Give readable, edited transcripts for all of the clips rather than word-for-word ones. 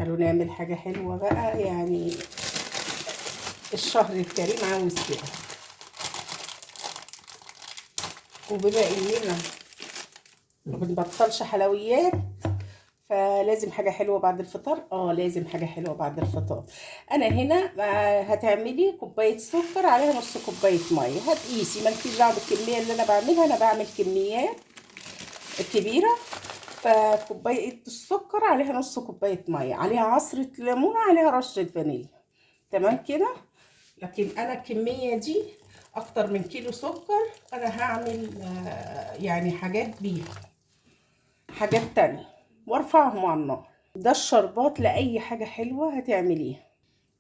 تعالوا نعمل حاجة حلوة بقى، يعني الشهر الكريم عاوز كده. وبما اننا ما بنبطلش حلويات، فلازم حاجة حلوة بعد الفطار. لازم حاجة حلوة بعد الفطار. انا هنا هتعملي كوباية سكر عليها نص كوباية مية، هتقيسي، مالكيش دعوة بالكمية اللي انا بعملها، انا بعمل كميات كبيرة. فكوباية السكر عليها نص كوباية مية، عليها عصرة ليمونة، عليها رشة فانيليا. تمام كده. لكن انا الكمية دي اكتر من كيلو سكر، انا هعمل يعني حاجات بيها، حاجات تانية، وارفعهم على النار. ده الشربات لاي حاجة حلوة هتعمليها.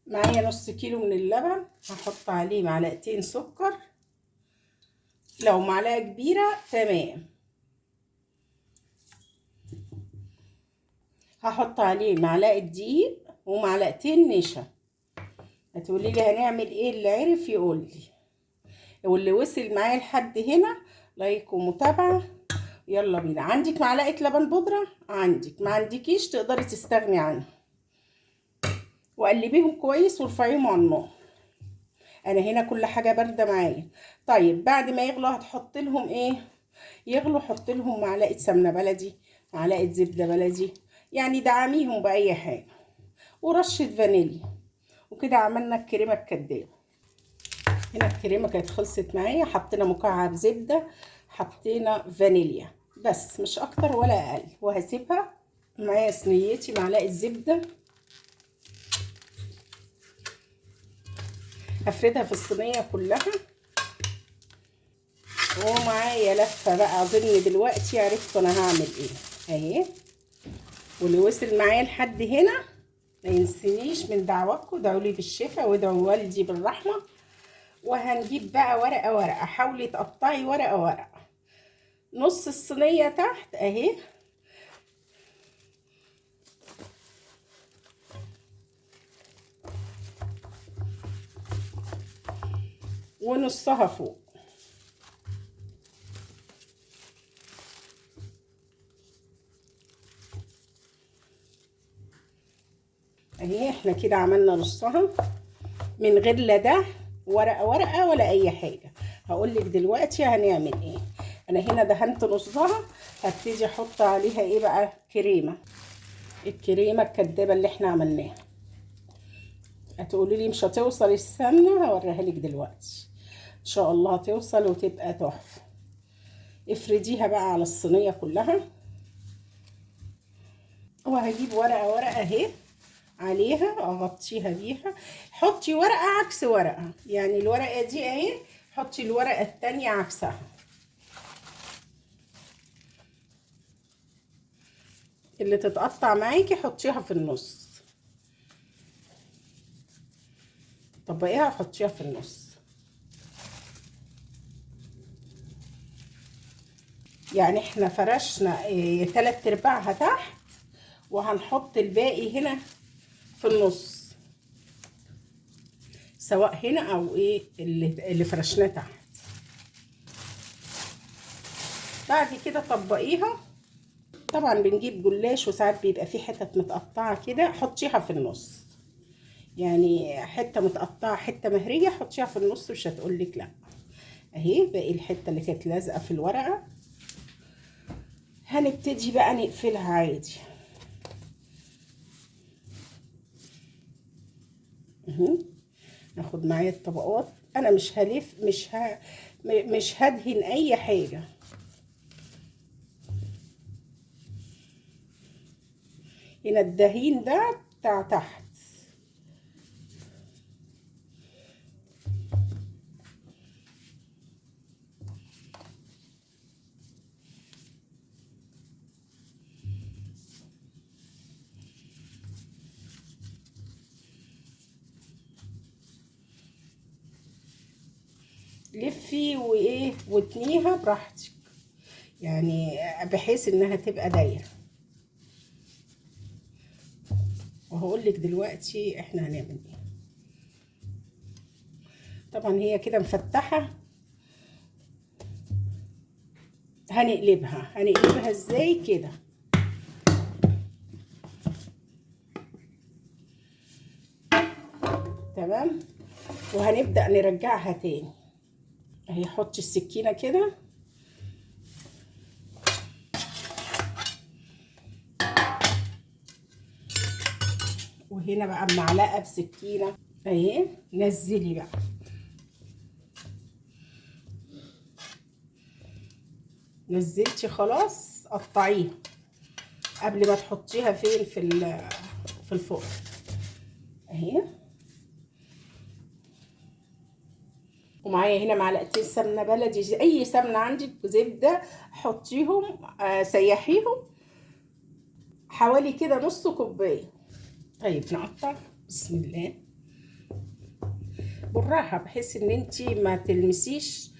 معايا نص كيلو من اللبن، هحط عليه معلقتين سكر، لو معلقة كبيرة تمام. هحط عليه معلقة دقيق ومعلقتين نشا. هتقولي لي هنعمل ايه؟ اللي عرف يقول لي، واللي وصل معايا لحد هنا لايك ومتابعة. يلا بينا. عندك معلقة لبن بودرة؟ عندك، ما عندكيش تقدري تستغني عنها. وقلبيهم كويس وارفعيهم على النار. انا هنا كل حاجة باردة معايا. طيب بعد ما يغلوا هتحط لهم ايه؟ يغلوا حط لهم معلقة سمنة بلدي، معلقة زبدة بلدي، يعني دعميهم بأي حاجة، ورشة فانيليا. وكده عملنا الكريمة الكدابة. هنا الكريمة كانت خلصت معايا، حطينا مكعب زبدة، حطينا فانيليا، بس مش اكتر ولا اقل. وهسيبها. معايا صينيتي، معلقة زبدة هفردها في الصينية كلها. ومعايا لفة بقى، اظن دلوقتي عرفت انا هعمل ايه اهي. واللي وصل معايا لحد هنا ما ينسينيش من دعواتكم، ادعوا لي بالشفاء وادعوا والدي بالرحمة. وهنجيب بقى ورقة ورقة، حاولي تقطعي ورقة ورقة. نص الصينية تحت اهي، ونصها فوق. اهي احنا كده عملنا نصها من غير لا ده ورقه ورقه ولا اي حاجه. هقول لك دلوقتي هنعمل ايه. انا هنا دهنت نصها، هبتدي احط عليها ايه بقى؟ كريمه، الكريمه الكدابه اللي احنا عملناها. هتقولي لي مش هتوصل السمنه، هوريها لك دلوقتي ان شاء الله هتوصل وتبقى تحفه. افرديها بقى على الصينيه كلها. وهجيب ورقه ورقه اهي عليها، اغطيها بيها. حطي ورقة عكس ورقة، يعني الورقة دي اهي، حطي الورقة التانية عكسها. اللي تتقطع معاكي حطيها في النص، طبقيها وحطيها في النص. يعني احنا فرشنا تلات ارباعها تحت، وهنحط الباقي هنا في النص، سواء هنا او ايه اللي فرشناه تحت. بعد كده طبقيها. طبعا بنجيب جلاش وساعات بيبقى فيه حتت متقطعه كده، حطيها في النص، يعني حته متقطعه حته مهريه حطيها في النص، مش هتقولك لا. اهي باقي الحته اللي كانت لازقه في الورقه. هنبتدي بقى نقفلها عادي اهي. ناخد معايا الطبقات. انا مش هلف، مش هدهن اي حاجه. هنا الدهين ده بتاع تحت. لفي وايه وتنيها براحتك، يعني بحيث انها تبقى دايره. وهقول لك دلوقتي احنا هنعمل ايه. طبعا هي كده مفتحه. هنقلبها ازاي كده؟ تمام. وهنبدأ نرجعها تاني اهي. حطي السكينة كده وهنا بقى بمعلقة بسكينة اهي. نزلي بقى نزلتي خلاص، قطعيها قبل ما تحطيها فين في الفرن اهي. ومعايا هنا معلقتين سمنه بلدي، اي سمنه عندك، زبده، حطيهم سيحيهم حوالي كده نص كوبايه. طيب نقطع بسم الله بالراحه، بحيث ان انتي ما تلمسيش،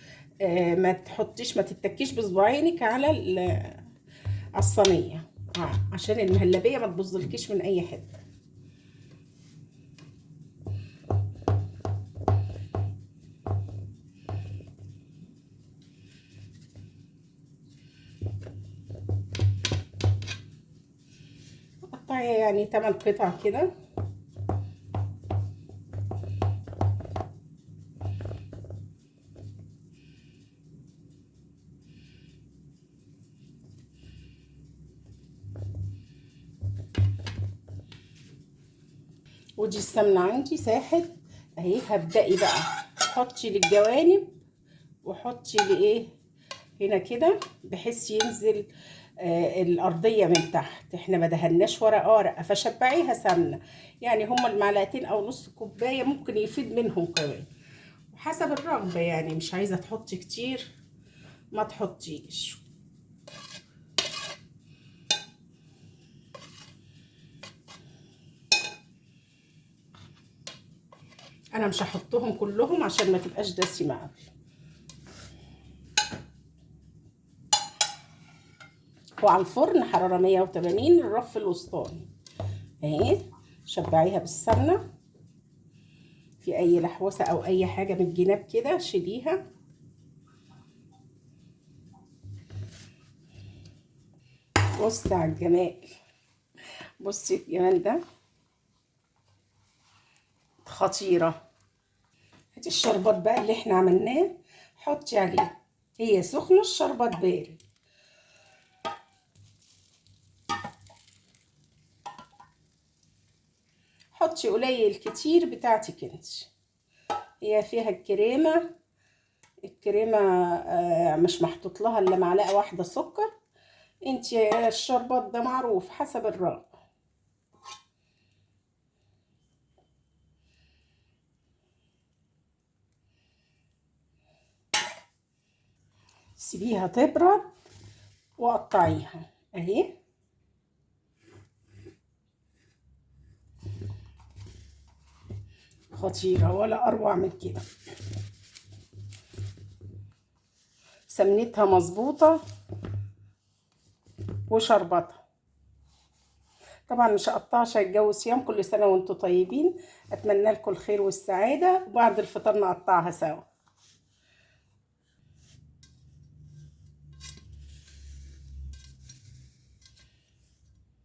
ما تحطيش، ما تتكيش بصباعينك على الصينيه، عشان المهلبيه ما تبوظلكيش من اي حته. قطعي يعني 8 قطع كده. ودي السمنه عندي ساحت اهي. هبدأي بقى حطي للجوانب وحطي لايه هنا كده، بحيث ينزل الارضيه من تحت. احنا ما دهناش ورقه، فشبعيها سمنه، يعني هما المعلقتين او نص كوبايه ممكن يفيد منهم كمان، وحسب الرغبه. يعني مش عايزه تحطي كتير ما تحطيش. انا مش هحطهم كلهم عشان ما تبقاش دسمه قوي. وعلى الفرن حراره 180 الرف الوسطاني اهي. شبعيها بالسمنه، في اي لحوسه او اي حاجه من الجناب كده شيليها. بصي على الجمال، بصي الجمال ده، خطيره. هاتي الشربات بقى اللي احنا عملناه حطي عليه، هي سخنه الشربات بارد. حطي قليل كتير بتاعتك انت. هي فيها الكريمه مش محطوط لها الا معلقه واحده سكر. انت الشربات ده معروف حسب الرغبه. سيبيها تبرد وقطعيها اهي. خطيره ولا اروع من كده. سمنتها مظبوطه وشربتها. طبعا مش هقطعها عشان الجو صيام. كل سنه وانتم طيبين، اتمنى لكم الخير والسعاده، وبعد الفطار نقطعها سوا.